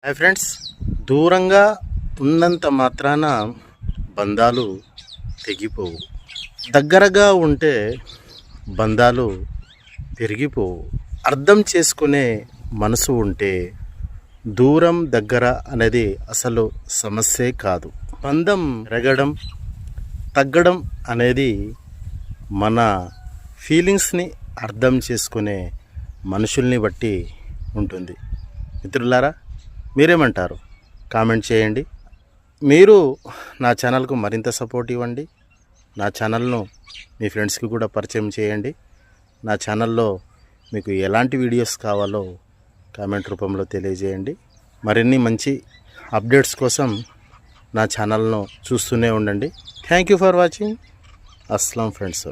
Hi friends, దూరంగా ఉన్నంత మాత్రాన బంధాలు తెగిపోవు. దగ్గరగా ఉంటే బంధాలు పెరిగిపోవు. అర్థం చేసుకునే మనసు ఉంటే దూరం దగ్గర అనేది అసలు సమస్యే కాదు. బంధం పెరగడం తగ్గడం అనేది మన ఫీలింగ్స్ని అర్థం చేసుకునే మనుషుల్ని బట్టి ఉంటుంది. మిత్రులారా, మీరేమంటారు? కామెంట్ చేయండి. మీరు నా ఛానల్కు మరింత సపోర్ట్ ఇవ్వండి. నా ఛానల్ను మీ ఫ్రెండ్స్కి కూడా పరిచయం చేయండి. నా ఛానల్లో మీకు ఎలాంటి వీడియోస్ కావాలో కామెంట్ రూపంలో తెలియజేయండి. మరిన్ని మంచి అప్డేట్స్ కోసం నా ఛానల్ను చూస్తూనే ఉండండి. Thank you for watching. Aslam friends.